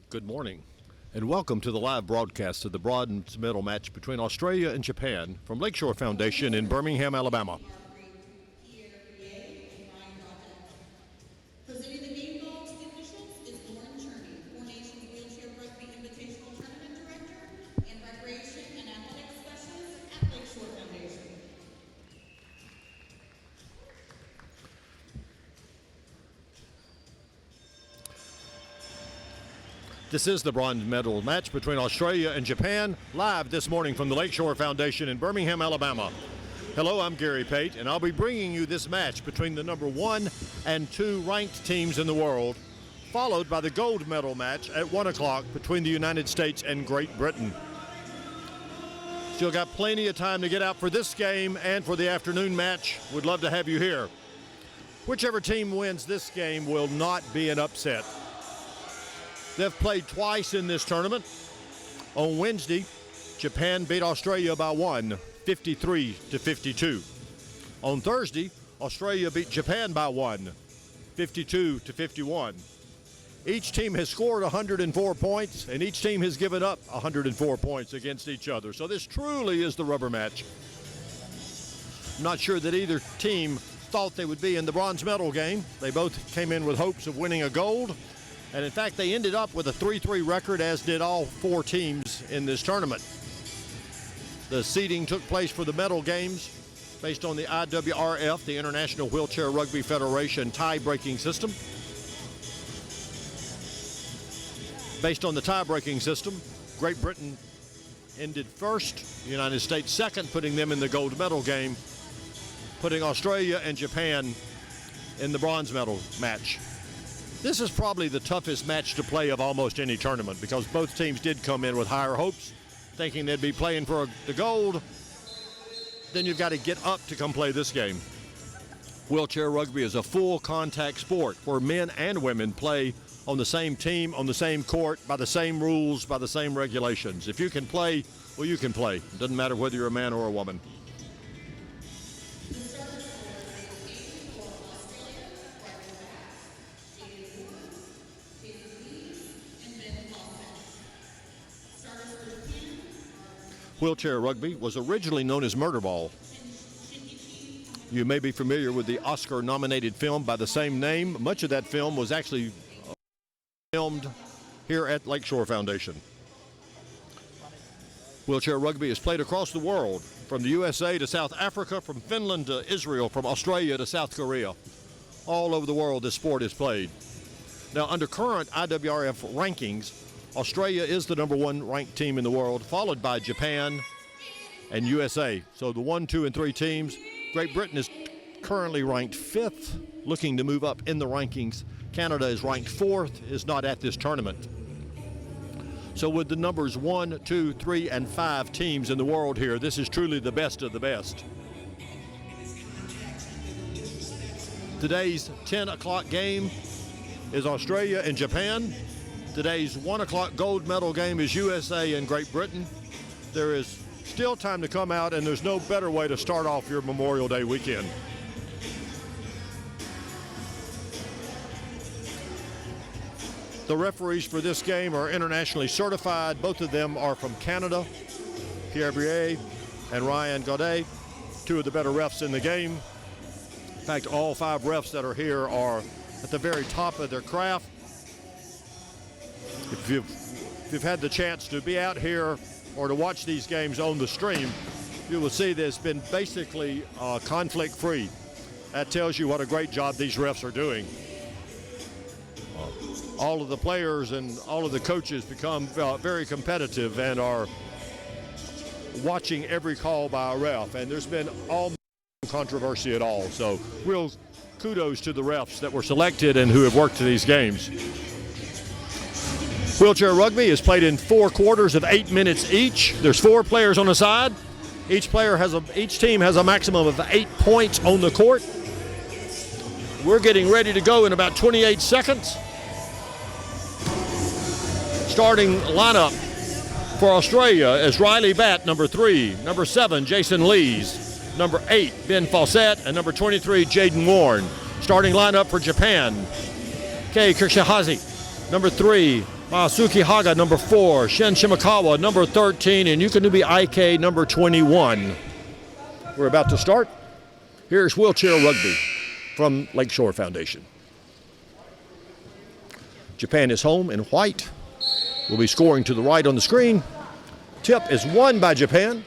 Good morning, and welcome to the live broadcast of the bronze medal match between Australia and Japan from Lakeshore Foundation in Birmingham, Alabama. Presenting the game ball to the officials is Lauren Cherney, Four Nations Wheelchair Rugby Invitational Tournament Director and Recreation and Athletics Specialist at Lakeshore Foundation. This is the bronze medal match between Australia and Japan, live this morning from the Lakeshore Foundation in Birmingham, Alabama. Hello, I'm Gary Pate, and I'll be bringing you this match between the number 1 and 2 ranked teams in the world, followed by the gold medal match at 1 o'clock between the United States and Great Britain. Still got plenty of time to get out for this game and for the afternoon match. Would love to have you here. Whichever team wins this game will not be an upset. They've played twice in this tournament. On Wednesday, Japan beat Australia by 1, 53-52. On Thursday, Australia beat Japan by 1, 52-51. Each team has scored 104 points, and each team has given up 104 points against each other. So this truly is the rubber match. I'm not sure that either team thought they would be in the bronze medal game. They both came in with hopes of winning a gold. And in fact, they ended up with a 3-3 record, as did all 4 teams in this tournament. The seeding took place for the medal games based on the IWRF, the International Wheelchair Rugby Federation, tie-breaking system. Based on the tie-breaking system, Great Britain ended first, the United States second, putting them in the gold medal game, putting Australia and Japan in the bronze medal match. This is probably the toughest match to play of almost any tournament because both teams did come in with higher hopes, thinking they'd be playing for the gold. Then you've got to get up to come play this game. Wheelchair rugby is a full contact sport where men and women play on the same team, on the same court, by the same rules, by the same regulations. If you can play, well, you can play. It doesn't matter whether you're a man or a woman. Wheelchair rugby was originally known as murder ball. You may be familiar with the Oscar-nominated film by the same name. Much of that film was actually filmed here at Lakeshore Foundation. Wheelchair rugby is played across the world, from the USA to South Africa, from Finland to Israel, from Australia to South Korea. All over the world this sport is played. Now, under current IWRF rankings, Australia is the number 1 ranked team in the world, followed by Japan and USA. So the 1, 2, and 3 teams. Great Britain is currently ranked 5th, looking to move up in the rankings. Canada is ranked 4th, is not at this tournament. So with the numbers 1, 2, 3, and 5 teams in the world here, this is truly the best of the best. Today's 10 o'clock game is Australia and Japan. Today's 1 o'clock gold medal game is USA and Great Britain. There is still time to come out, and there's no better way to start off your Memorial Day weekend. The referees for this game are internationally certified. Both of them are from Canada, Pierre Brier and Ryan Gaudet, 2 of the better refs in the game. In fact, all 5 refs that are here are at the very top of their craft. If you've had the chance to be out here or to watch these games on the stream, you will see that it's been basically conflict-free. That tells you what a great job these refs are doing. All of the players and all of the coaches become very competitive and are watching every call by a ref, and there's been no controversy at all. So real kudos to the refs that were selected and who have worked these games. Wheelchair rugby is played in 4 quarters of 8 minutes each. There's 4 players on the side. Each team has a maximum of 8 points on the court. We're getting ready to go in about 28 seconds. Starting lineup for Australia is Riley Batt, number 3, number 7, Jason Lees, number 8, Ben Fawcett, and number 23, Jaden Warren. Starting lineup for Japan, Kei Kishihazi, number 3, Masuki Haga, number 4. Shin Shimakawa, number 13. And Yukanubi Ike, number 21. We're about to start. Here's Wheelchair Rugby from Lakeshore Foundation. Japan is home in white. We'll be scoring to the right on the screen. Tip is won by Japan.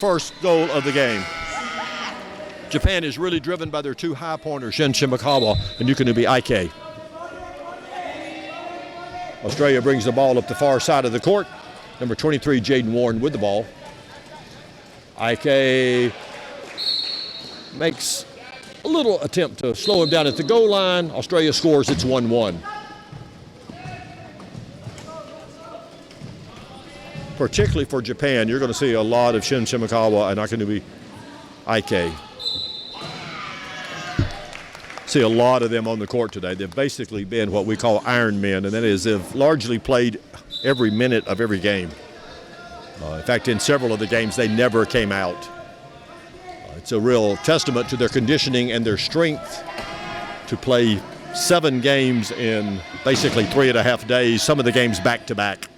First goal of the game. Japan is really driven by their 2 high pointers, Shin Shimakawa and Yukanubi Ike. Australia brings the ball up the far side of the court. Number 23, Jaden Warren with the ball. Ike makes a little attempt to slow him down at the goal line. Australia scores, it's 1-1. Particularly for Japan, you're going to see a lot of Shin Shimakawa and Yukanubi Ike. See a lot of them on the court today. They've basically been what we call Iron Men, and that is they've largely played every minute of every game. In fact, in several of the games, they never came out. It's a real testament to their conditioning and their strength to play 7 games in basically 3.5 days, some of the games back-to-back.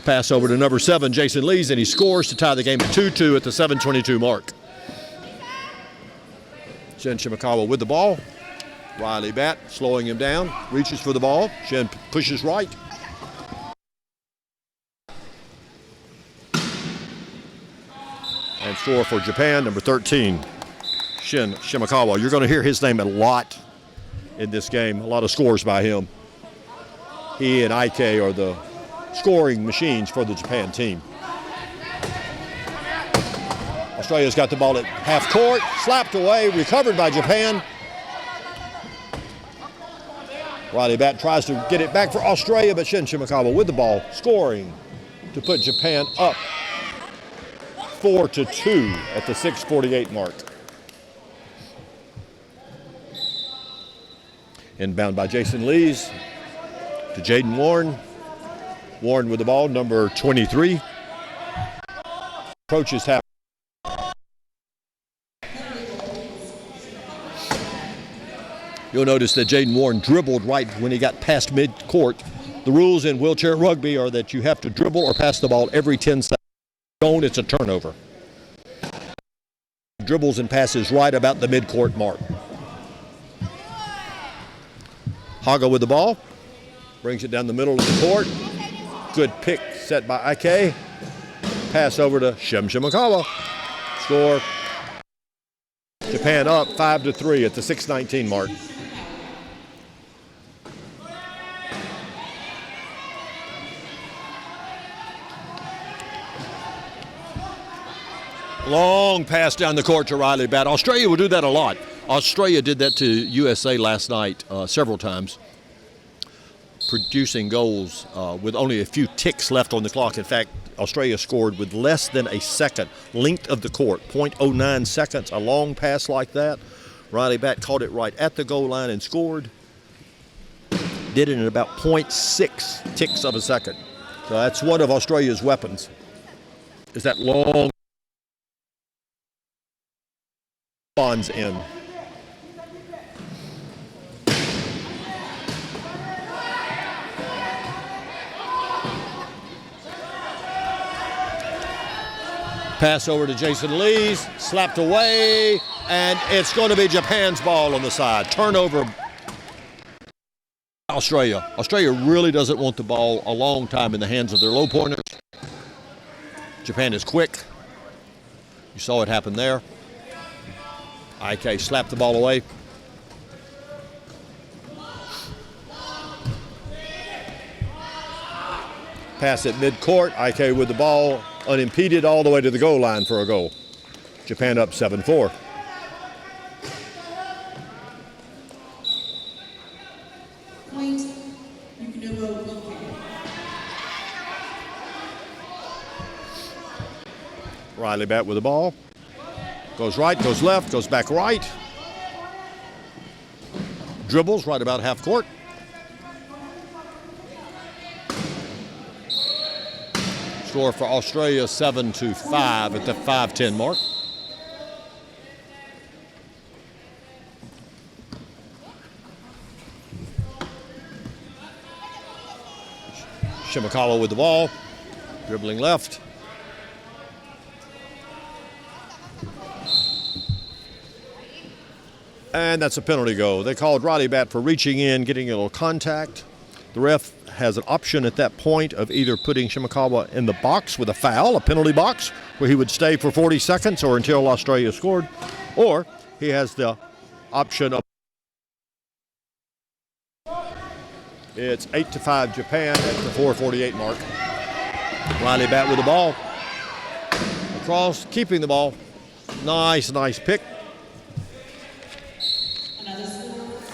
Pass over to number 7, Jason Lees, and he scores to tie the game at 2-2 at the 7:22 mark. Shin Shimakawa with the ball. Riley Batt slowing him down, reaches for the ball. Shin pushes right. And score for Japan, number 13, Shin Shimakawa. You're going to hear his name a lot in this game, a lot of scores by him. He and Ike are the scoring machines for the Japan team. Australia's got the ball at half court, slapped away, recovered by Japan. Riley Batt tries to get it back for Australia, but Shin Shimakawa with the ball, scoring to put Japan up 4-2 at the 6:48 mark. Inbound by Jason Lees to Jaden Warren. Warren with the ball, number 23. Approaches half. You'll notice that Jaden Warren dribbled right when he got past mid-court. The rules in wheelchair rugby are that you have to dribble or pass the ball every 10 seconds. Don't, it's a turnover. Dribbles and passes right about the mid-court mark. Haga with the ball. Brings it down the middle of the court. Good pick set by Ike. Pass over to Shin Shimakawa. Score. Japan up 5-3 at the 6:19 mark. Long pass down the court to Riley Batt. Australia will do that a lot. Australia did that to USA last night several times, producing goals with only a few ticks left on the clock. In fact, Australia scored with less than a second length of the court, 0.09 seconds, a long pass like that. Riley Batt caught it right at the goal line and scored. Did it in about 0.6 ticks of a second. So that's one of Australia's weapons, is that long bonds in. Pass over to Jason Lees, slapped away, and it's going to be Japan's ball on the side. Turnover, Australia. Australia really doesn't want the ball a long time in the hands of their low pointers. Japan is quick. You saw it happen there. Ike slapped the ball away. Pass at mid-court. Ike with the ball, unimpeded all the way to the goal line for a goal. Japan up 7-4. Point, Yukanubi Ike. Riley Batt with the ball. Goes right, goes left, goes back right. Dribbles right about half court. Score for Australia 7-5 at the 5:10 mark. Shimakawa with the ball, dribbling left. And that's a penalty goal. They called Riley Batt for reaching in, getting a little contact. The ref has an option at that point of either putting Shimakawa in the box with a foul, a penalty box, where he would stay for 40 seconds or until Australia scored, or he has the option of. It's 8-5 Japan at the 4:48 mark. Riley Batt with the ball. Across, keeping the ball. Nice pick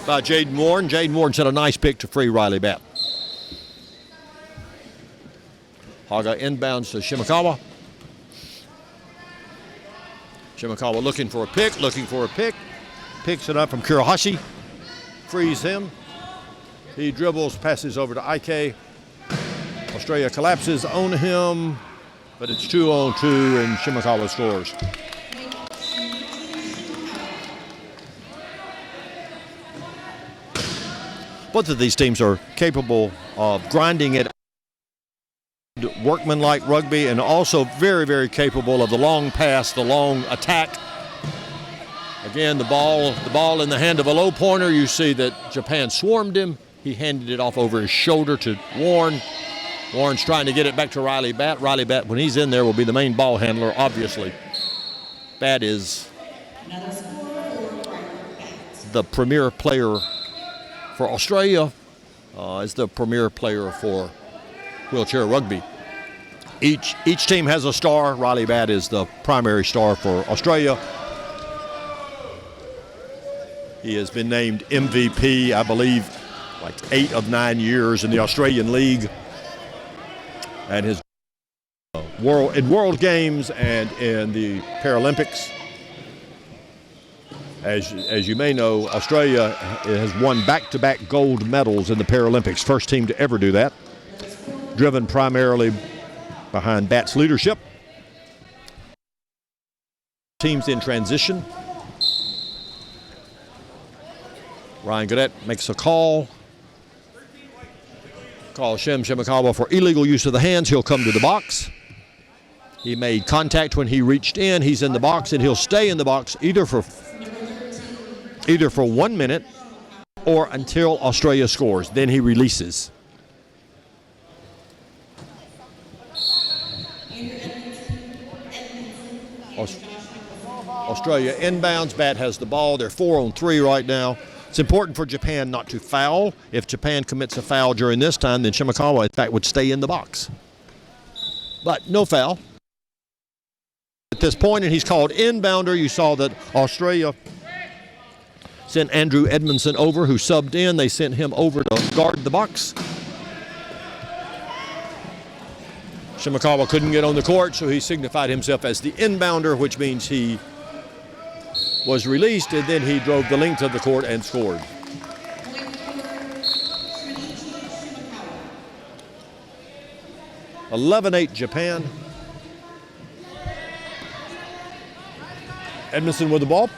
by Jaden Warren. Jaden Warren set a nice pick to free Riley Batt. Haga inbounds to Shimakawa. Shimakawa looking for a pick. Picks it up from Kurohashi. Frees him. He dribbles, passes over to Ike. Australia collapses on him, but it's 2-on-2 and Shimakawa scores. Both of these teams are capable of grinding it, workmanlike rugby, and also very, very capable of the long pass, the long attack. Again, the ball in the hand of a low pointer. You see that Japan swarmed him. He handed it off over his shoulder to Warren. Warren's trying to get it back to Riley Batt. Riley Batt, when he's in there, will be the main ball handler, obviously. Batt is the premier player for Australia, is the premier player for wheelchair rugby. Each team has a star. Riley Batt is the primary star for Australia. He has been named MVP, I believe, like 8 of 9 years in the Australian League, and his world games and in the Paralympics. As you may know, Australia has won back-to-back gold medals in the Paralympics. First team to ever do that, driven primarily behind Batt's leadership. Teams in transition. Ryan Gaudette makes a call. Calls Shimakawa for illegal use of the hands. He'll come to the box. He made contact when he reached in. He's in the box, and he'll stay in the box either for 1 minute or until Australia scores. Then he releases. Australia inbounds. Batt has the ball. They're 4-on-3 right now. It's important for Japan not to foul. If Japan commits a foul during this time, then Shimakawa, in fact, would stay in the box. But no foul at this point, and he's called inbounder. You saw that Australia sent Andrew Edmondson over, who subbed in. They sent him over to guard the box. Shimakawa couldn't get on the court, so he signified himself as the inbounder, which means he was released, and then he drove the length of the court and scored. Shimakawa. 11-8 Japan. Edmondson with the ball.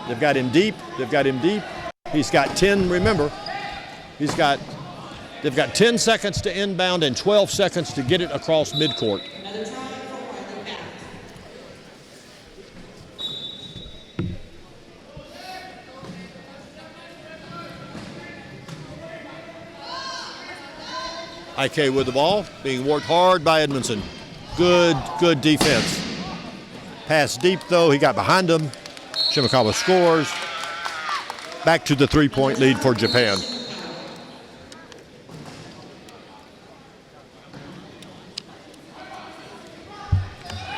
They've got him deep. He's got 10, remember, they've got 10 seconds to inbound and 12 seconds to get it across midcourt. IK with the ball, being worked hard by Edmondson. Good defense. Pass deep, though. He got behind him. Shimakawa scores. Back to the 3-point lead for Japan.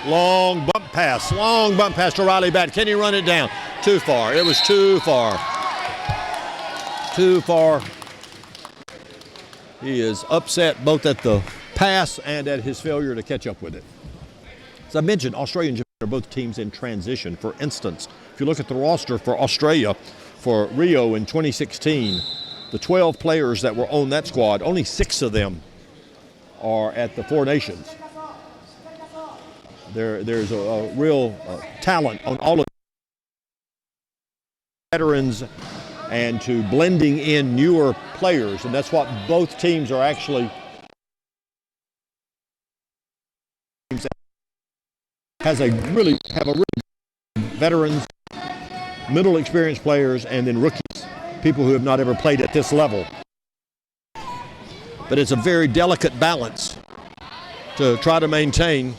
Long bump pass to Riley Batt. Can he run it down? Too far. It was too far. He is upset both at the pass and at his failure to catch up with it. As I mentioned, Australia and Japan are both teams in transition. For instance, if you look at the roster for Australia for Rio in 2016, the 12 players that were on that squad, only 6 of them are at the Four Nations. There's a real talent on all of the veterans and to blending in newer players, and that's what both teams are actually have a really veterans, middle experienced players, and then rookies, people who have not ever played at this level. But it's a very delicate balance to try to maintain.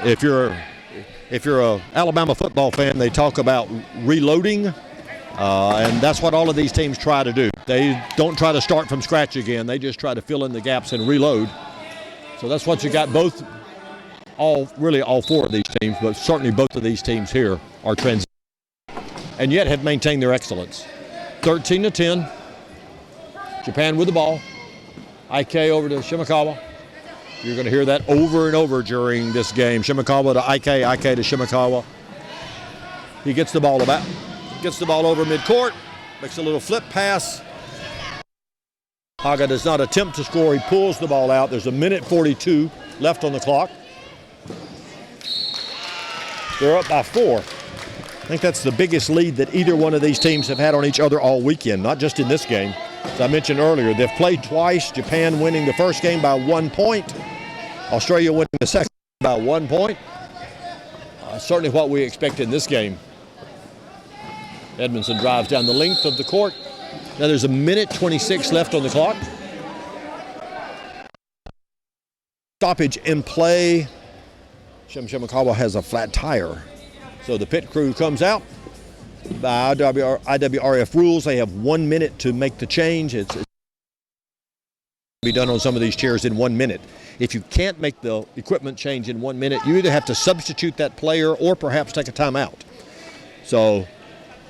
If you're a Alabama football fan, they talk about reloading, and that's what all of these teams try to do. They don't try to start from scratch again. They just try to fill in the gaps and reload. So that's what you got all four of these teams, but certainly both of these teams here are transitioning and yet have maintained their excellence. 13-10. Japan with the ball. IK over to Shimakawa. You're going to hear that over and over during this game. Shimakawa to IK, IK to Shimakawa. He gets the ball over midcourt, makes a little flip pass. Haga does not attempt to score. He pulls the ball out. There's 1:42 left on the clock. They're up by 4. I think that's the biggest lead that either one of these teams have had on each other all weekend, not just in this game. As I mentioned earlier, they've played twice, Japan winning the first game by 1 point, Australia winning the second by 1 point. Certainly what we expect in this game. Edmondson drives down the length of the court. Now there's 1:26 left on the clock. Stoppage in play. Shimakawa has a flat tire. So the pit crew comes out. By IWRF rules, they have 1 minute to make the change. It's be done on some of these chairs in 1 minute. If you can't make the equipment change in 1 minute, you either have to substitute that player or perhaps take a timeout. So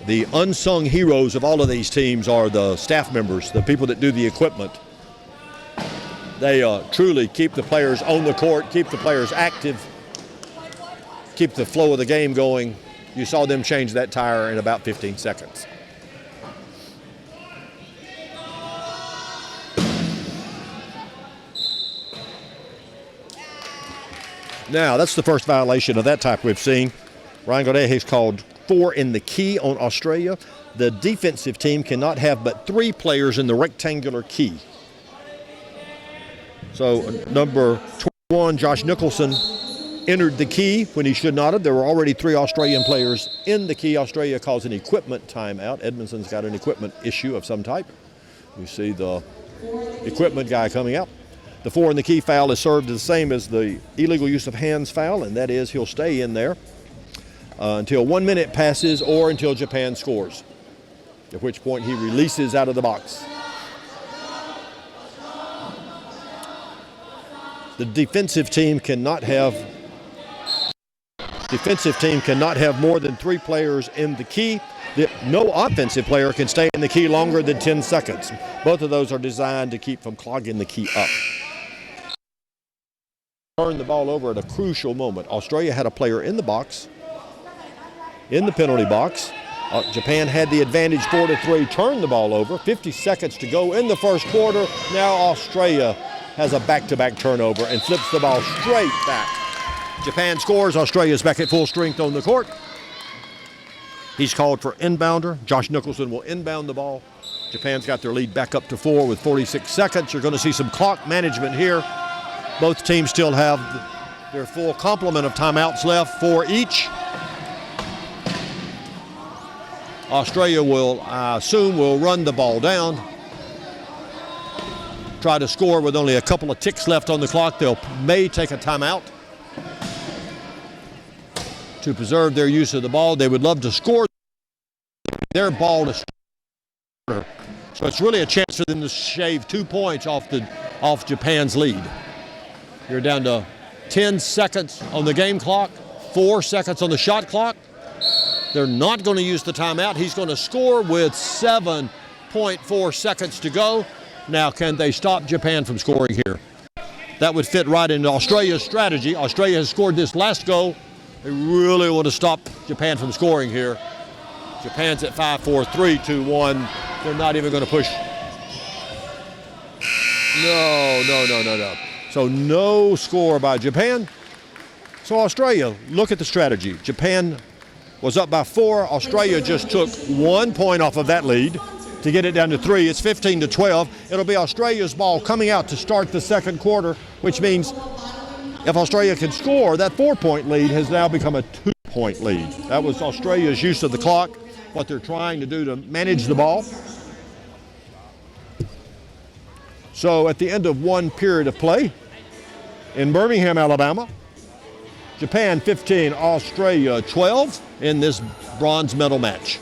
the unsung heroes of all of these teams are the staff members, the people that do the equipment. They truly keep the players on the court, keep the players active, keep the flow of the game going. You saw them change that tire in about 15 seconds. Now, that's the first violation of that type we've seen. Ryan Godet has called 4 in the key on Australia. The defensive team cannot have but 3 players in the rectangular key. So number 21, Josh Nicholson, entered the key when he should not have. There were already 3 Australian players in the key. Australia calls an equipment timeout. Edmondson's got an equipment issue of some type. You see the equipment guy coming out. The 4 in the key foul is served the same as the illegal use of hands foul, and that is he'll stay in there until 1 minute passes or until Japan scores, at which point he releases out of the box. The defensive team cannot have more than 3 players in the key. No offensive player can stay in the key longer than 10 seconds. Both of those are designed to keep from clogging the key up. Turn the ball over at a crucial moment. Australia had a player in the box, in the penalty box. Japan had the advantage 4-3, turned the ball over. 50 seconds to go in the first quarter. Now Australia has a back-to-back turnover and flips the ball straight back. Japan scores. Australia's back at full strength on the court. He's called for inbounder. Josh Nicholson will inbound the ball. Japan's got their lead back up to 4 with 46 seconds. You're going to see some clock management here. Both teams still have their full complement of timeouts left, 4 each. Australia will, I assume, will run the ball down. Try to score with only a couple of ticks left on the clock. They may take a timeout to preserve their use of the ball. They would love to score their ball to score. So it's really a chance for them to shave 2 points off Japan's lead. You're down to 10 seconds on the game clock, 4 seconds on the shot clock. They're not going to use the timeout. He's going to score with 7.4 seconds to go. Now, can they stop Japan from scoring here? That would fit right into Australia's strategy. Australia has scored this last goal. They really want to stop Japan from scoring here. Japan's at 5-4, 3-2-1. They're not even going to push. No. So no score by Japan. So Australia, look at the strategy. Japan was up by 4. Australia just took 1 point off of that lead to get it down to 3. It's 15-12. It'll be Australia's ball coming out to start the second quarter, which means if Australia can score, that 4-point lead has now become a 2-point lead. That was Australia's use of the clock, what they're trying to do to manage the ball. So at the end of one period of play in Birmingham, Alabama, Japan 15, Australia 12 in this bronze medal match.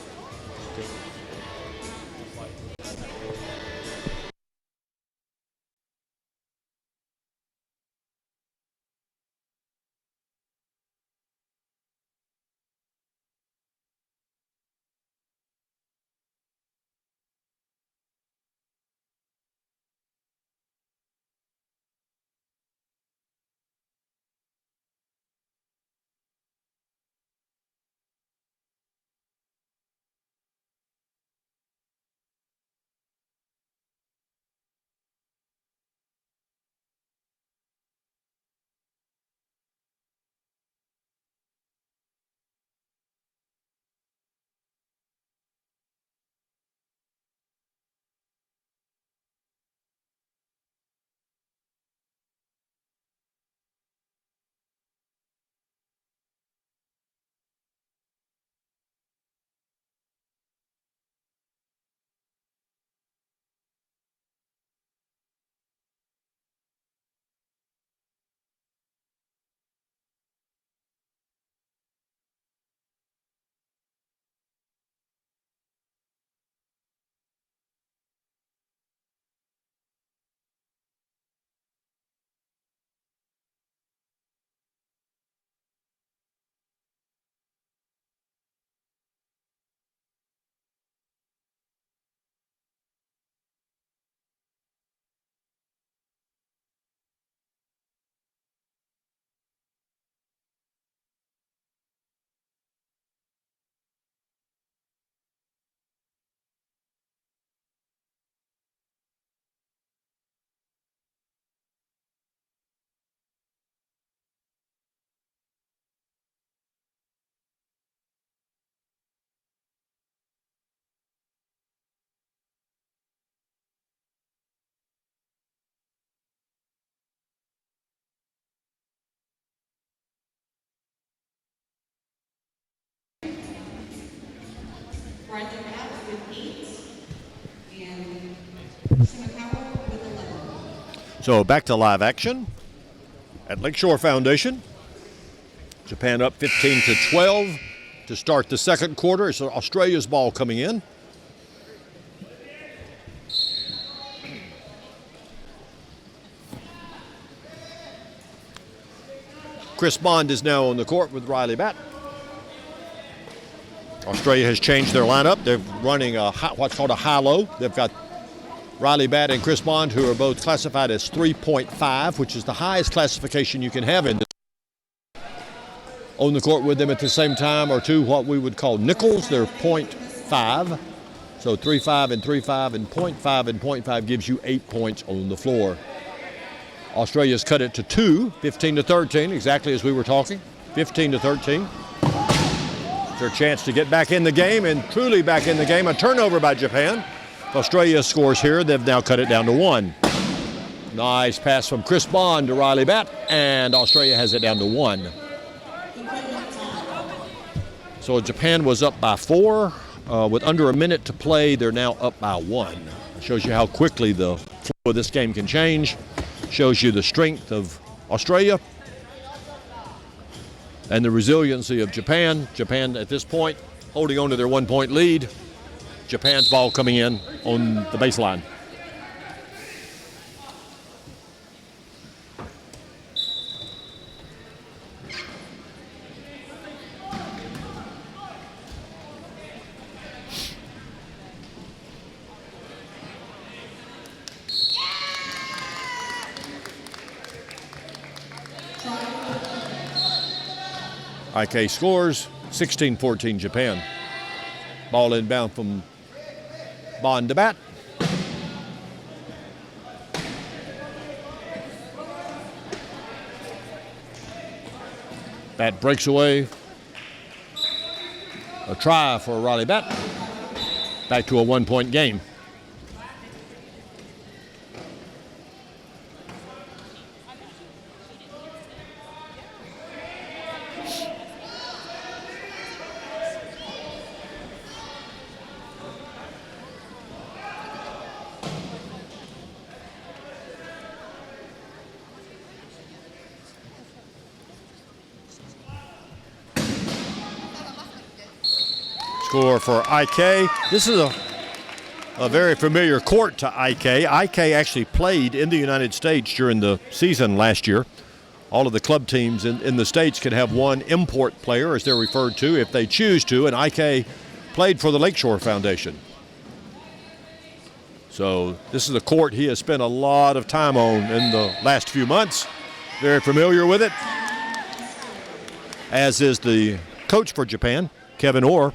Riley Bat with 8 and Shimakawa with 11. So back to live action at Lakeshore Foundation. Japan up 15-12 to start the second quarter. It's Australia's ball coming in. Chris Bond is now on the court with Riley Bat. Australia has changed their lineup. They're running what's called a high-low. They've got Riley Bat and Chris Bond, who are both classified as 3.5, which is the highest classification you can have in this. On the court with them at the same time are two what we would call nickels. They're 0.5. So 3.5 and 3.5 and 0.5 and 0.5 gives you 8 points on the floor. Australia's cut it to 2, 15-13, exactly as we were talking, 15-13. Their chance to get back in the game, and truly back in the game. A turnover by Japan. Australia scores here. They've now cut it down to 1. Nice pass from Chris Bond to Riley Bat, and Australia has it down to 1. So Japan was up by 4. With under a minute to play, they're now up by 1. It shows you how quickly the flow of this game can change. Shows you the strength of Australia and the resiliency of Japan. Japan at this point holding on to their 1-point lead. Japan's ball coming in on the baseline. IK scores 16-14 Japan. Ball inbound from Bond to Bat. Bat breaks away. A try for Riley Bat. Back to a 1-point game. Score for IK. This is a very familiar court to IK. IK actually played in the United States during the season last year. All of the club teams in the States can have one import player, as they're referred to, if they choose to, and IK played for the Lakeshore Foundation. So this is a court he has spent a lot of time on in the last few months. Very familiar with it, as is the coach for Japan, Kevin Orr.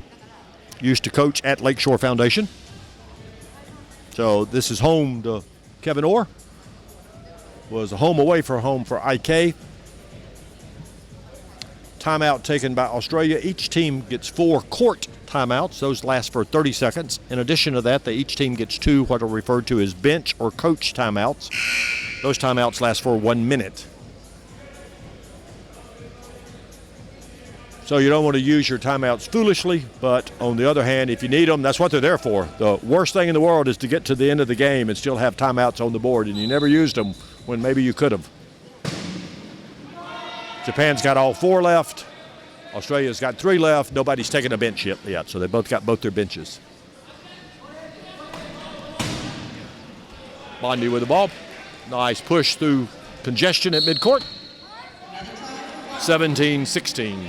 Used to coach at Lakeshore Foundation. So this is home to Kevin Orr. Was a home away for home for IK. Timeout taken by Australia. Each team gets 4 court timeouts. Those last for 30 seconds. In addition to that, each team gets 2 what are referred to as bench or coach timeouts. Those timeouts last for 1 minute. So you don't want to use your timeouts foolishly, but on the other hand, if you need them, that's what they're there for. The worst thing in the world is to get to the end of the game and still have timeouts on the board, and you never used them when maybe you could have. Japan's got all 4 left. Australia's got 3 left. Nobody's taken a bench yet, so they both got both their benches. Bondi with the ball. Nice push through congestion at midcourt. 17-16.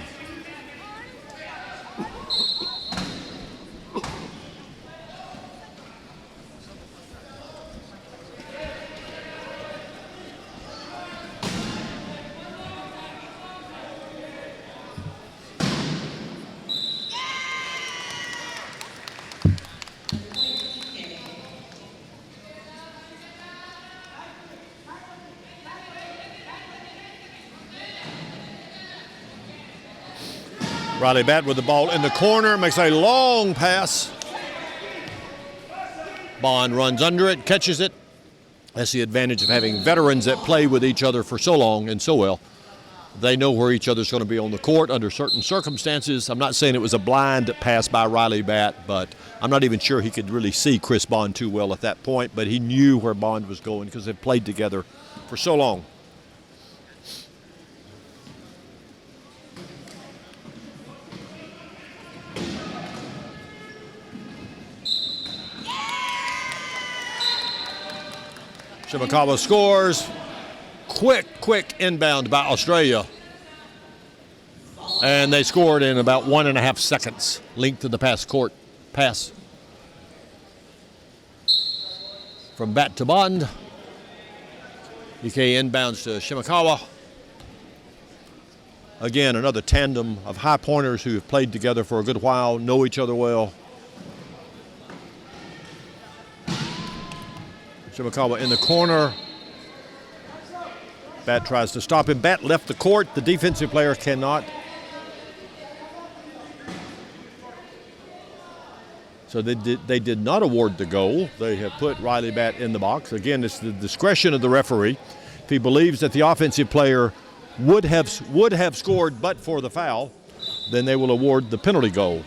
Riley Bat with the ball in the corner, makes a long pass. Bond runs under it, catches it. That's the advantage of having veterans that play with each other for so long and so well. They know where each other's going to be on the court under certain circumstances. I'm not saying it was a blind pass by Riley Bat, but I'm not even sure he could really see Chris Bond too well at that point, but he knew where Bond was going because they've played together for so long. Shimakawa scores. Quick inbound by Australia. And they scored in about 1.5 seconds. Length of the pass. From Bat to Bond. EK inbounds to Shimakawa. Again, another tandem of high pointers who have played together for a good while, know each other well. Shimakawa in the corner. Bat tries to stop him. Bat left the court. The defensive player cannot. So they did not award the goal. They have put Riley Bat in the box. Again, it's the discretion of the referee. If he believes that the offensive player would have scored but for the foul, then they will award the penalty goal.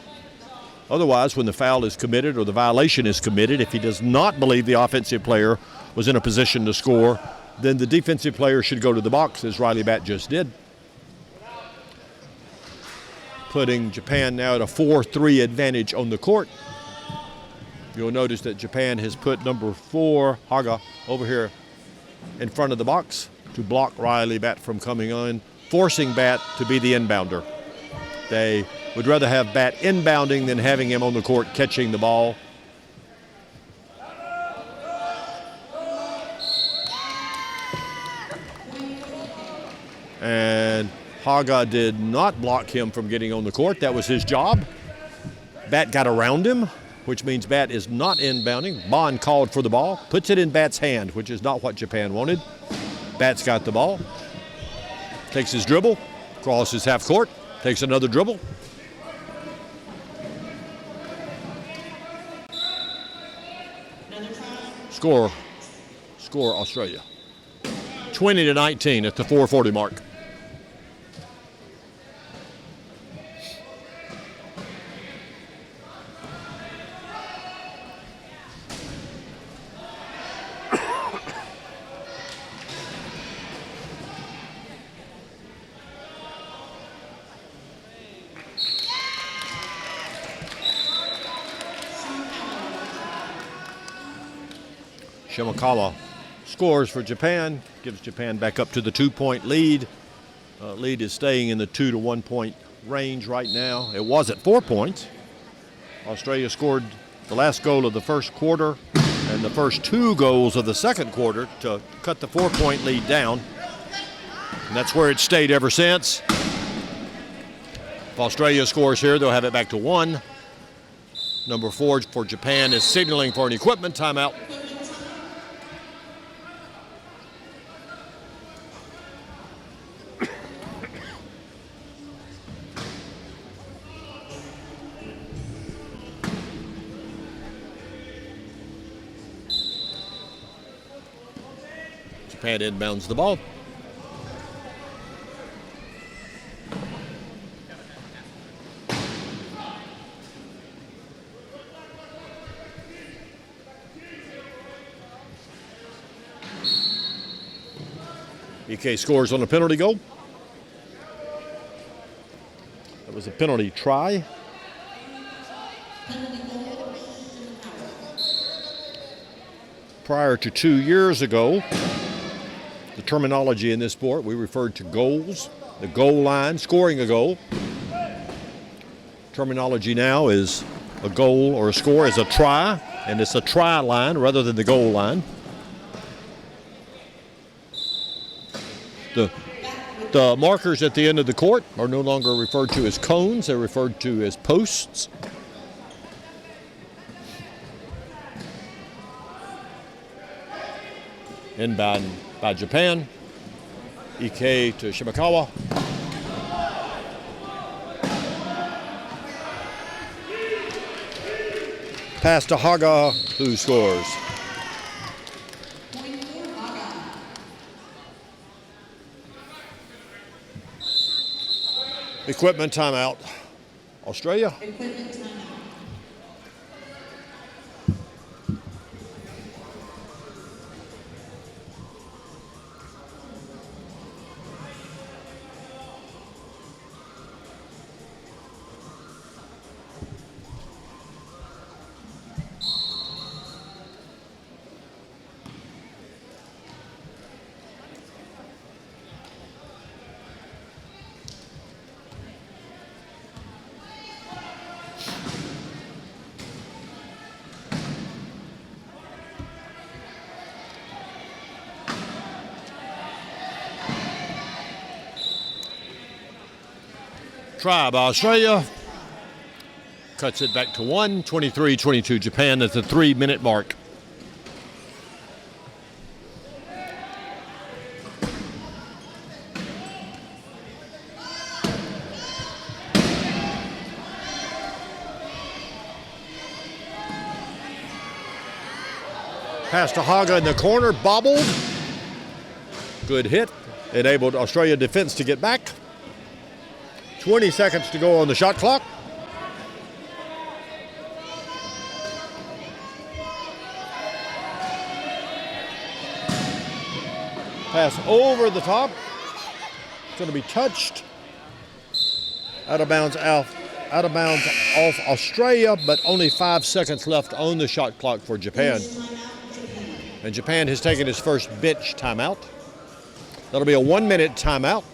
Otherwise, when the foul is committed or the violation is committed, if he does not believe the offensive player was in a position to score, then the defensive player should go to the box, as Riley Bat just did. Putting Japan now at a 4-3 advantage on the court. You'll notice that Japan has put number 4, Haga, over here in front of the box to block Riley Bat from coming on, forcing Bat to be the inbounder. They would rather have Bat inbounding than having him on the court catching the ball. And Haga did not block him from getting on the court. That was his job. Bat got around him, which means Bat is not inbounding. Bond called for the ball, puts it in Bat's hand, which is not what Japan wanted. Bat's got the ball, takes his dribble, crosses half court, takes another dribble. Score Australia. 20-19 at the 4:40 mark. Shimakawa scores for Japan, gives Japan back up to the 2-point lead. Lead is staying in the 2 to 1 point range right now. It was at 4 points. Australia scored the last goal of the first quarter and the first 2 goals of the second quarter to cut the 4-point lead down. And that's where it stayed ever since. If Australia scores here, they'll have it back to 1. Number 4 for Japan is signaling for an equipment timeout. Japan inbounds the ball. EK scores on a penalty goal. That was a penalty try. Prior to 2 years ago, the terminology in this sport, we referred to goals, the goal line, scoring a goal. Terminology now is a goal or a score is a try, and it's a try line rather than the goal line. The markers at the end of the court are no longer referred to as cones, they're referred to as posts. Inbound by Japan. EK to Shimakawa. Pass to Haga, who scores. Equipment timeout. Australia. Equipment timeout. Try by Australia. Cuts it back to 1, 23-22 Japan at the 3-minute mark. Pass to Haga in the corner, bobbled. Good hit. Enabled Australia defense to get back. 20 seconds to go on the shot clock. Pass over the top. It's going to be touched. Out of bounds off Australia, but only 5 seconds left on the shot clock for Japan. And Japan has taken its first bench timeout. That'll be a 1-minute timeout.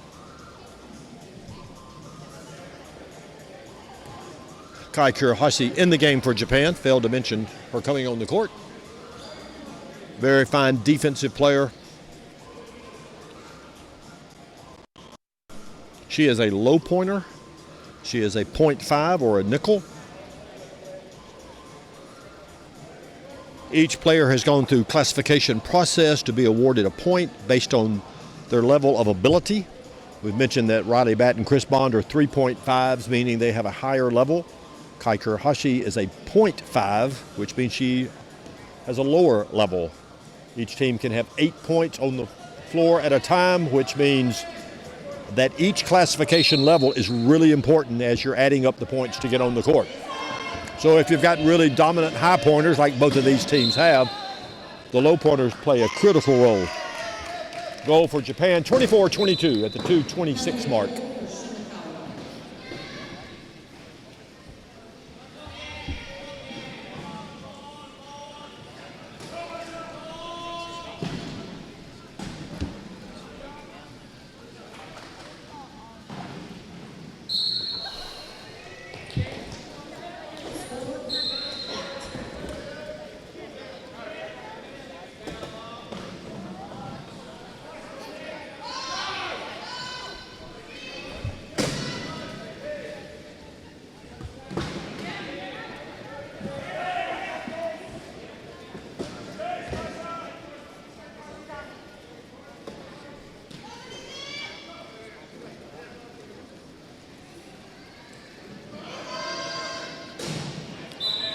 Kai Kurahashi in the game for Japan. Failed to mention her coming on the court. Very fine defensive player. She is a low pointer. She is a 0.5 or a nickel. Each player has gone through classification process to be awarded a point based on their level of ability. We've mentioned that Riley Batt and Chris Bond are 3.5s, meaning they have a higher level. Kai Kurahashi is a 0.5, which means she has a lower level. Each team can have 8 points on the floor at a time, which means that each classification level is really important as you're adding up the points to get on the court. So if you've got really dominant high pointers like both of these teams have, the low pointers play a critical role. Goal for Japan, 24-22 at the 2:26 mark.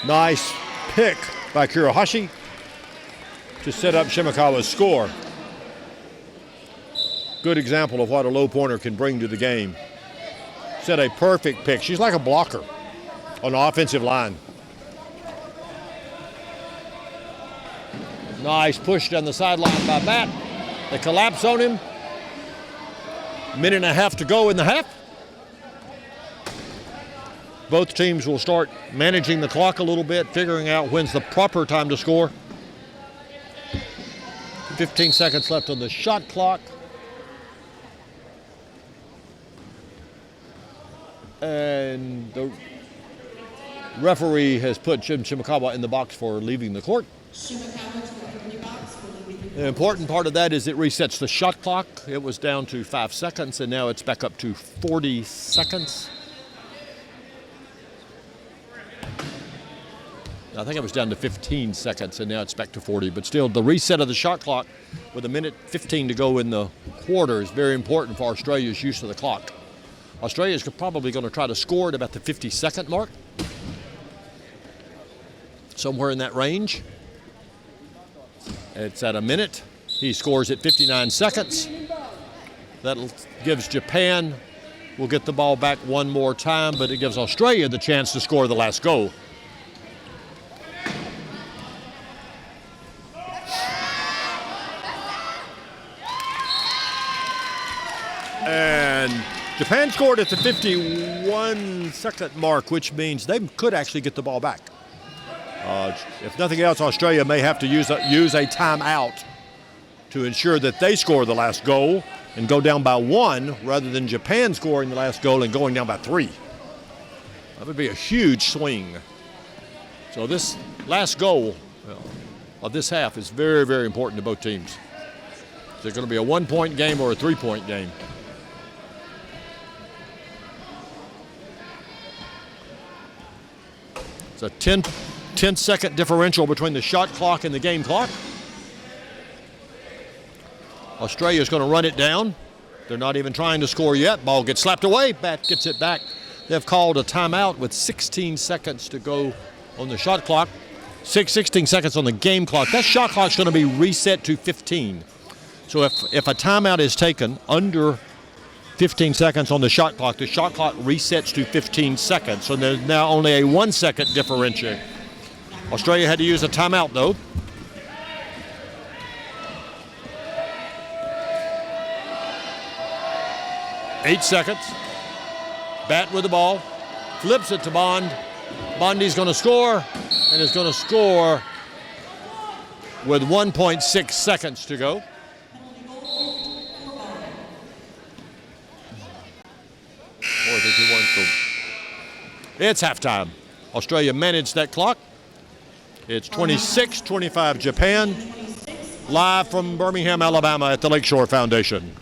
Nice pick by Kurohashi to set up Shimakawa's score. Good example of what a low pointer can bring to the game. Set a perfect pick. She's like a blocker on the offensive line. Nice push down the sideline by Bat. They collapse on him. Minute and a half to go in the half. Both teams will start managing the clock a little bit, figuring out when's the proper time to score. 15 seconds left on the shot clock. And the referee has put Shimakawa in the box for leaving the court. The important part of that is it resets the shot clock. It was down to 5 seconds, and now it's back up to 40 seconds. I think it was down to 15 seconds, and now it's back to 40. But still, the reset of the shot clock with a minute 15 to go in the quarter is very important for Australia's use of the clock. Australia's probably going to try to score at about the 50-second mark, somewhere in that range. It's at a minute. He scores at 59 seconds. That gives Japan, will get the ball back one more time, but it gives Australia the chance to score the last goal. And Japan scored at the 51-second mark, which means they could actually get the ball back. If nothing else, Australia may have to use a timeout to ensure that they score the last goal and go down by 1 rather than Japan scoring the last goal and going down by 3. That would be a huge swing. So this last goal of this half is very, very important to both teams. Is it going to be a 1-point game or a 3-point game? It's a 10-second differential between the shot clock and the game clock. Australia's going to run it down. They're not even trying to score yet. Ball gets slapped away. Bat gets it back. They've called a timeout with 16 seconds to go on the shot clock. 16 seconds on the game clock. That shot clock's going to be reset to 15. So if a timeout is taken under 15 seconds on the shot clock resets to 15 seconds. So there's now only a 1-second differential. Australia had to use a timeout, though. Eight seconds. Bat with the ball. Flips it to Bond. Bondi's going to score, and is going to score with 1.6 seconds to go. It's halftime. Australia managed that clock. It's 26-25 Japan, live from Birmingham, Alabama at the Lakeshore Foundation.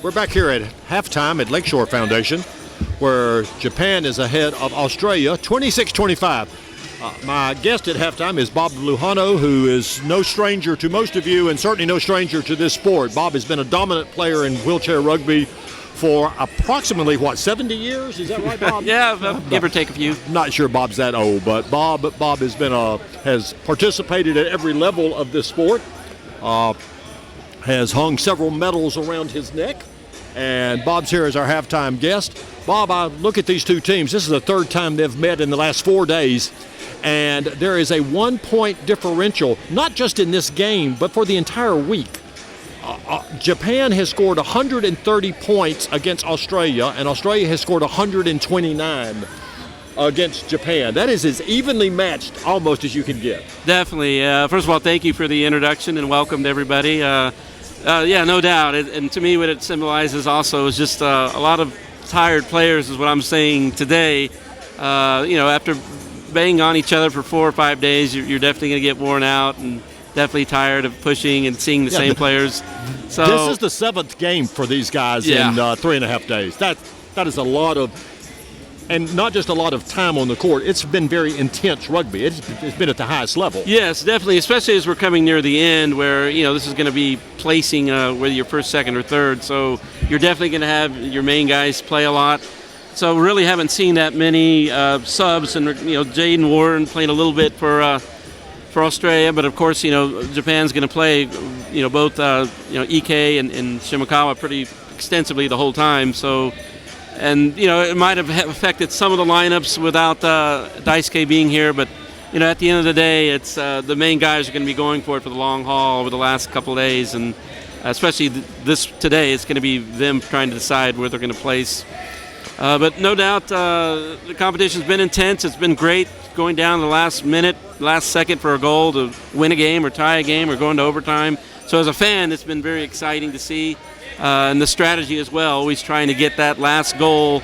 We're back here at halftime at Lakeshore Foundation, where Japan is ahead of Australia, 26-25. My guest at halftime is Bob Lujano, who is no stranger to most of you and certainly no stranger to this sport. Bob has been a dominant player in wheelchair rugby for approximately, 70 years? Is that right, Bob? Yeah, give or take a few. Not sure Bob's that old, but Bob has been has participated at every level of this sport, has hung several medals around his neck, and Bob's here as our halftime guest. Bob, I look at these two teams. This is the third time they've met in the last 4 days, and there is a 1-point differential, not just in this game, but for the entire week. Japan has scored 130 points against Australia, and Australia has scored 129 against Japan. That is as evenly matched almost as you can get. Definitely. First of all, thank you for the introduction and welcome to everybody. Yeah, no doubt. And to me, what it symbolizes also is just a lot of tired players is what I'm saying today. After banging on each other for 4 or 5 days, you're definitely going to get worn out and definitely tired of pushing and seeing the same players. So this is the 7th game for these guys in 3.5 days. That is a lot of, and not just a lot of time on the court. It's been very intense rugby. It's been at the highest level. Yes, definitely, especially as we're coming near the end where, this is going to be placing whether you're first, second, or third. So you're definitely going to have your main guys play a lot. So really haven't seen that many subs. And, Jaden Warren playing a little bit for Australia. But, of course, Japan's going to play, both, Ike and Shimakawa pretty extensively the whole time. So, and, it might have affected some of the lineups without Daisuke being here. But, at the end of the day, it's the main guys are going to be going for it for the long haul over the last couple of days. And especially today, it's going to be them trying to decide where they're going to place. But no doubt the competition's been intense. It's been great going down to the last minute, last second for a goal to win a game or tie a game or going to overtime. So as a fan, it's been very exciting to see. And the strategy as well, always trying to get that last goal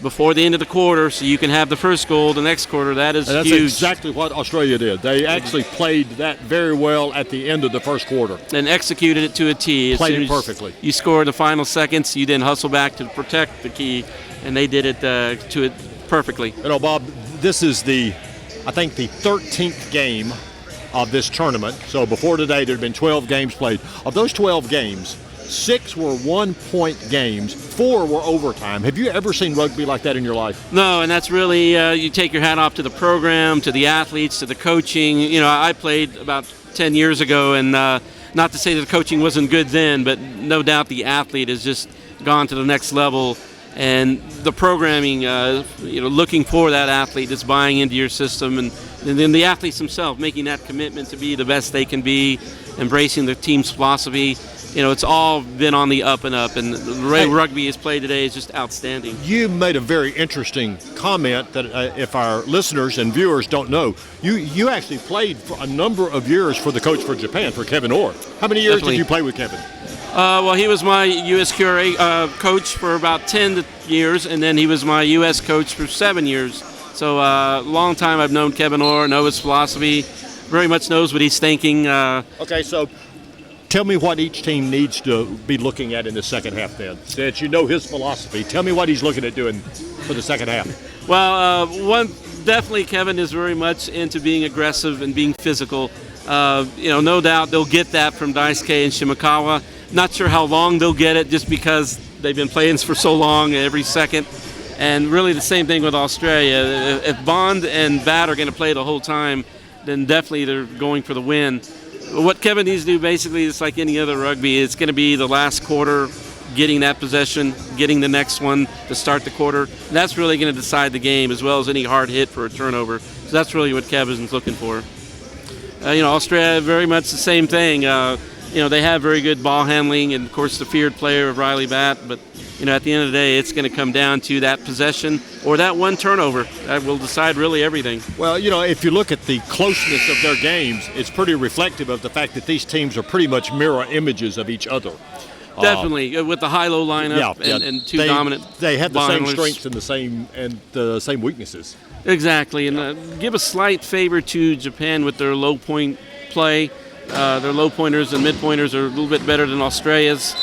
before the end of the quarter so you can have the first goal the next quarter. That's huge. That's exactly what Australia did. They actually played that very well at the end of the first quarter. And executed it to a T. Played it perfectly. You score in the final seconds, you then hustle back to protect the key, and they did it to it perfectly. Bob, this is I think the 13th game of this tournament. So before today, there had been 12 games played. Of those 12 games, 6 were 1-point games, 4 were overtime. Have you ever seen rugby like that in your life? No, and that's really, you take your hat off to the program, to the athletes, to the coaching. I played about 10 years ago, and not to say that the coaching wasn't good then, but no doubt the athlete has just gone to the next level. And the programming, looking for that athlete that's buying into your system, and then the athletes themselves making that commitment to be the best they can be, embracing the team's philosophy. It's all been on the up and up, and the way rugby is played today is just outstanding. You made a very interesting comment that if our listeners and viewers don't know, you actually played for a number of years for the coach for Japan, for Kevin Orr. How many years did you play with Kevin? Well, he was my USQRA coach for about 10 years, and then he was my U.S. coach for 7 years. So long time I've known Kevin Orr, know his philosophy, very much knows what he's thinking. Okay, so tell me what each team needs to be looking at in the second half then. Since you know his philosophy, tell me what he's looking at doing for the second half. Well, definitely Kevin is very much into being aggressive and being physical. No doubt they'll get that from Daisuke and Shimakawa. Not sure how long they'll get it just because they've been playing for so long every second. And really the same thing with Australia. If Bond and Bat are going to play the whole time, then definitely they're going for the win. What Kevin needs to do basically is like any other rugby. It's going to be the last quarter, getting that possession, getting the next one to start the quarter. And that's really going to decide the game as well as any hard hit for a turnover. So that's really what Kevin's looking for. Australia, very much the same thing. They have very good ball handling and, of course, the feared player of Riley Bat. But, at the end of the day, it's going to come down to that possession or that one turnover. That will decide really everything. Well, if you look at the closeness of their games, it's pretty reflective of the fact that these teams are pretty much mirror images of each other. Definitely, with the high-low lineup and two dominant. They have the same binders. strengths and the same weaknesses. Exactly, and give a slight favor to Japan with their low point play. Their low pointers and mid pointers are a little bit better than Australia's.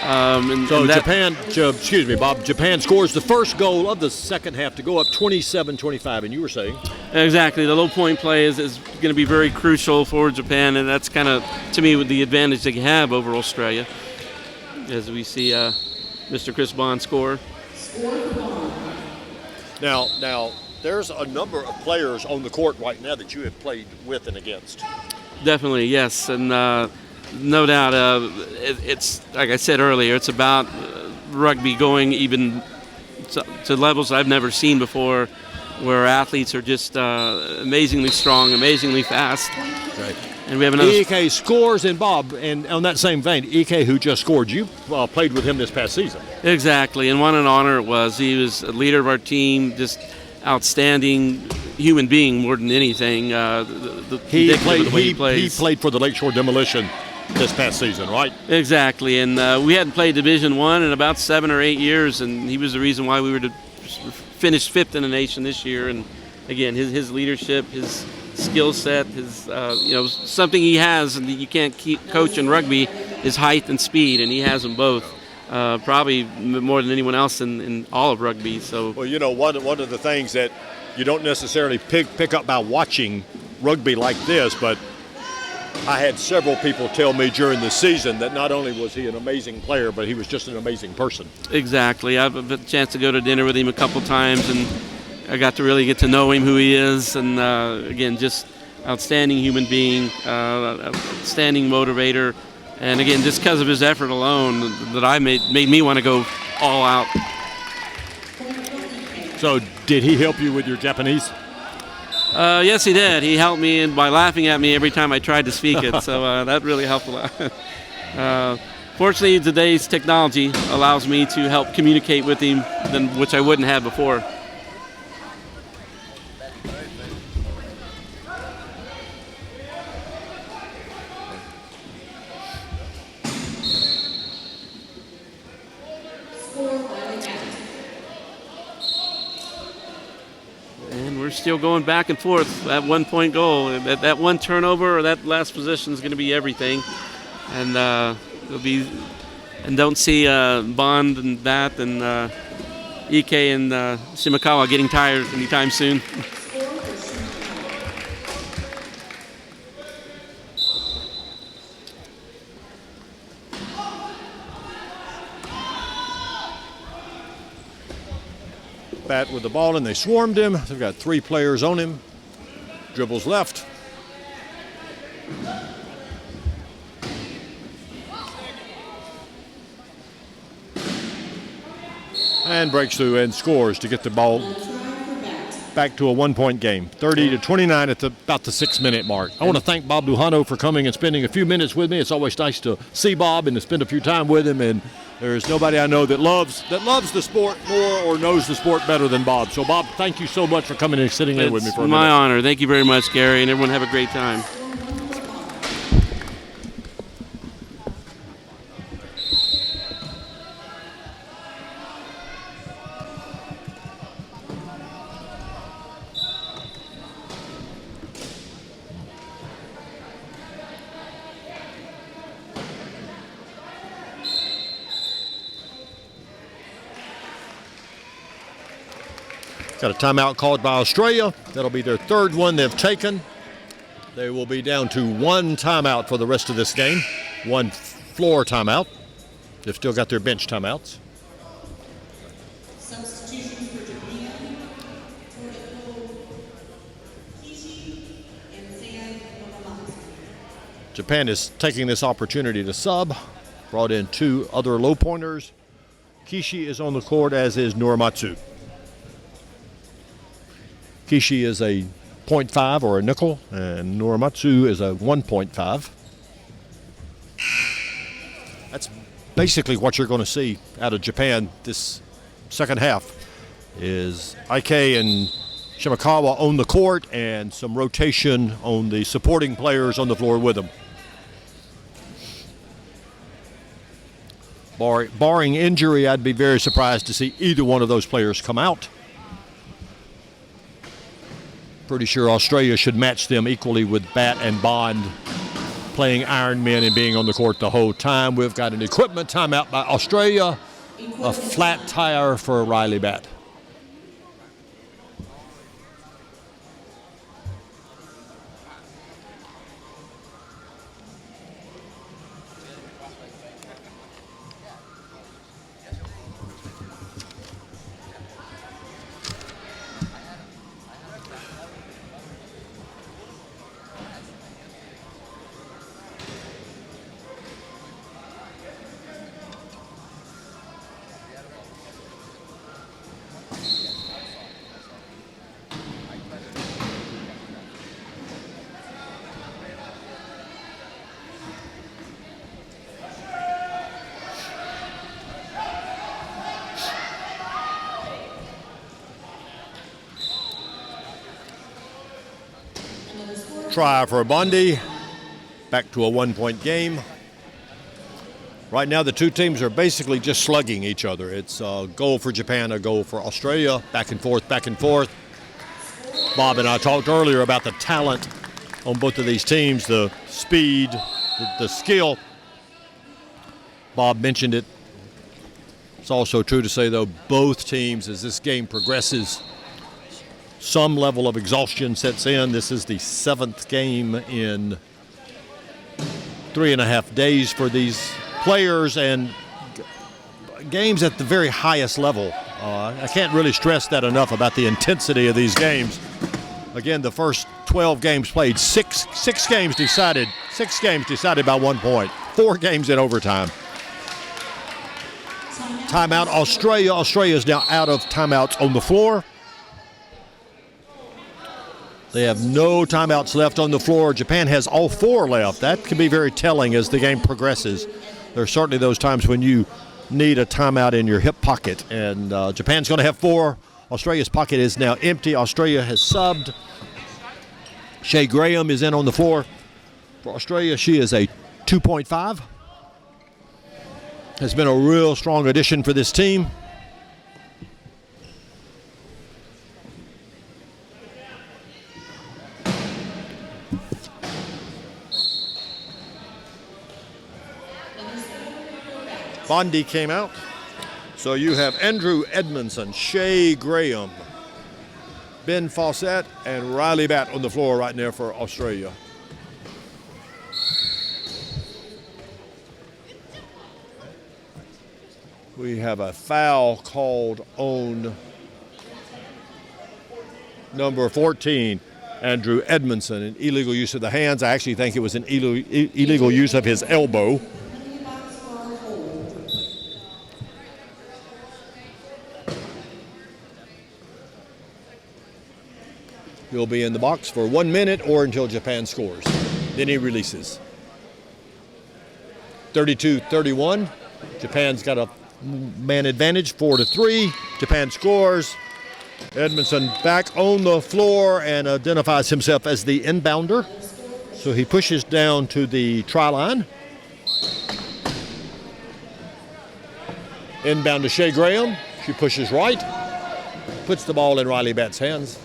So Japan scores the first goal of the second half to go up 27-25, and you were saying? Exactly. The low point play is going to be very crucial for Japan, and that's kind of, to me, the advantage they have over Australia, as we see Mr. Chris Bond score. Now, there's a number of players on the court right now that you have played with and against. Definitely, yes, and no doubt, it's like I said earlier, it's about rugby going even to levels I've never seen before, where athletes are just amazingly strong, amazingly fast. Right. And we have another. EK scores, and Bob, and on that same vein, EK, who just scored, you played with him this past season. Exactly, and what an honor it was. He was a leader of our team, just outstanding human being more than anything. He played for the Lakeshore Demolition this past season, right? Exactly, and we hadn't played Division I in about 7 or 8 years, and he was the reason why we were to finish 5th in the nation this year. And again, his leadership, his skill set, his something he has and you can't keep coaching rugby is height and speed, and he has them both. Probably more than anyone else in all of rugby. So, well, one of the things that you don't necessarily pick up by watching rugby like this, but I had several people tell me during the season that not only was he an amazing player, but he was just an amazing person. Exactly. I've had a chance to go to dinner with him a couple times, and I got to really get to know him, who he is, and again, just outstanding human being, outstanding motivator. And again, just because of his effort alone, that made me want to go all out. So, did he help you with your Japanese? Yes, he did. He helped me by laughing at me every time I tried to speak it, so that really helped a lot. Fortunately, today's technology allows me to help communicate with him, which I wouldn't have before. Still going back and forth. That 1 point goal, that one turnover or that last possession is going to be everything. And it'll be, and don't see Bond and Bat and EK and Shimakawa getting tired anytime soon. Bat with the ball, and they swarmed him. They've got 3 players on him. Dribbles left. And breaks through and scores to get the ball back to a 1 point game. 30-29 at about the 6-minute mark. I want to thank Bob Lujano for coming and spending a few minutes with me. It's always nice to see Bob and to spend a few time with him, and there's nobody I know that loves the sport more or knows the sport better than Bob. So, Bob, thank you so much for coming and sitting there with me for a minute. It's my honor. Thank you very much, Gary, and everyone have a great time. Got a timeout called by Australia. That'll be their 3rd one they've taken. They will be down to 1 timeout for the rest of this game. 1 floor timeout. They've still got their bench timeouts. Substitutions for Japan, Kishi and San Momomatsu. Japan is taking this opportunity to sub. Brought in 2 other low pointers. Kishi is on the court, as is Norimatsu. Kishi is a 0.5 or a nickel, and Norimatsu is a 1.5. That's basically what you're going to see out of Japan this second half, is IK and Shimakawa on the court and some rotation on the supporting players on the floor with them. Barring injury, I'd be very surprised to see either one of those players come out. Pretty sure Australia should match them equally with Bat and Bond playing Iron Men and being on the court the whole time. We've got an equipment timeout by Australia, a flat tire for Riley Bat. Try for Bondi. Back to a 1-point game. Right now the two teams are basically just slugging each other. It's a goal for Japan, a goal for Australia. Back and forth, back and forth. Bob and I talked earlier about the talent on both of these teams, the speed, the skill. Bob mentioned it. It's also true to say, though, both teams, as this game progresses, some level of exhaustion sets in. This is the 7th game in 3.5 days for these players, and games at the very highest level. I can't really stress that enough about the intensity of these games. Again, the first 12 games played, six games decided by 1 point, 4 games in overtime. Timeout, Australia. Australia is now out of timeouts on the floor. They have no timeouts left on the floor. Japan has all 4 left. That can be very telling as the game progresses. There are certainly those times when you need a timeout in your hip pocket, and Japan's going to have 4. Australia's pocket is now empty. Australia has subbed. Shea Graham is in on the floor. For Australia, she is a 2.5. Has been a real strong addition for this team. Bondi came out. So you have Andrew Edmondson, Shea Graham, Ben Fawcett, and Riley Bat on the floor right now for Australia. We have a foul called on number 14, Andrew Edmondson, an illegal use of the hands. I actually think it was an illegal use of his elbow. He'll be in the box for 1 minute or until Japan scores. Then he releases. 32-31. Japan's got a man advantage, 4-3. Japan scores. Edmondson back on the floor and identifies himself as the inbounder. So he pushes down to the try line. Inbound to Shea Graham. She pushes right. Puts the ball in Riley Bat's hands.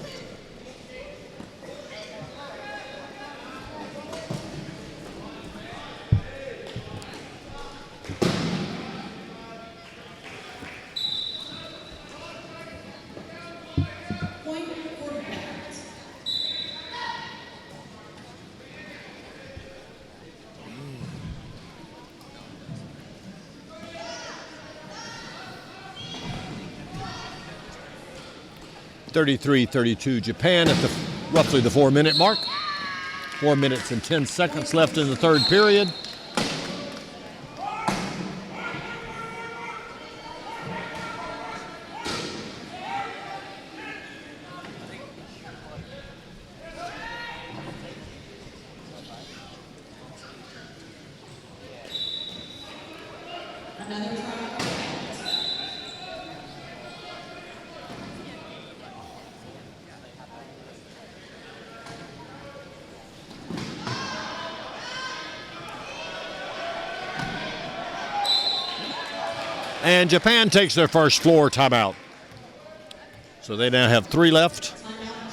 Point for Bat. (33-32) Japan at roughly the 4-minute mark. 4 minutes and 10 seconds left in the third period. Another try. And Japan takes their first floor timeout. So they now have 3 left.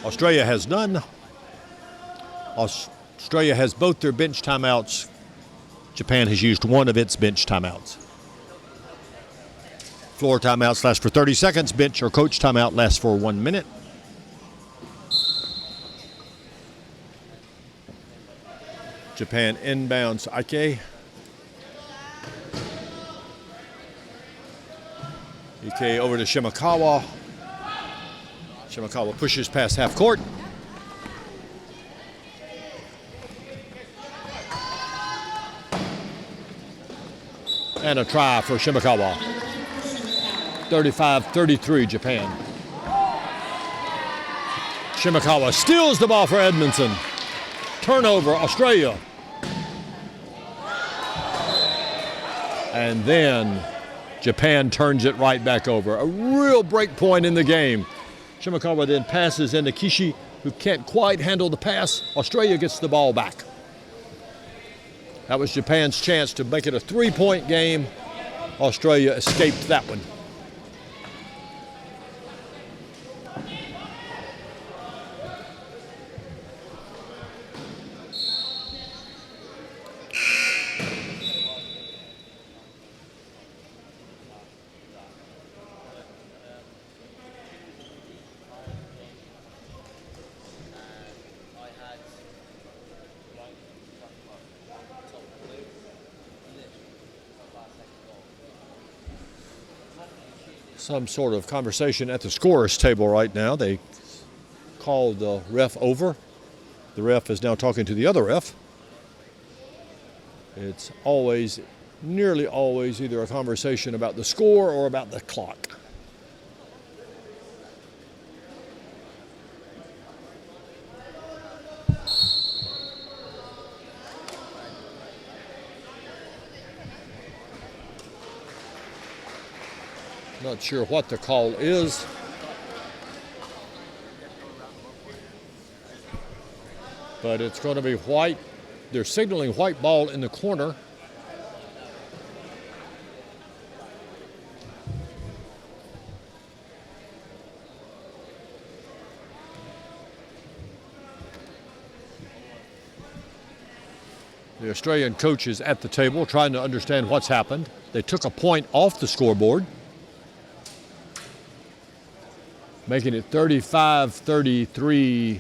Australia has none. Australia has both their bench timeouts. Japan has used one of its bench timeouts. Floor timeouts last for 30 seconds. Bench or coach timeout lasts for 1 minute. Japan inbounds Ike. Ike over to Shimakawa. Shimakawa pushes past half court. And a try for Shimakawa. 35-33 Japan. Shimakawa steals the ball for Edmondson. Turnover, Australia. And then Japan turns it right back over. A real break point in the game. Shimakawa then passes into Kishi, who can't quite handle the pass. Australia gets the ball back. That was Japan's chance to make it a 3-point game. Australia escaped that one. Some sort of conversation at the scorer's table right now. They called the ref over. The ref is now talking to the other ref. It's always, nearly always, either a conversation about the score or about the clock. Not sure what the call is. But it's going to be white. They're signaling white ball in the corner. The Australian coach is at the table trying to understand what's happened. They took a point off the scoreboard, making it 35-33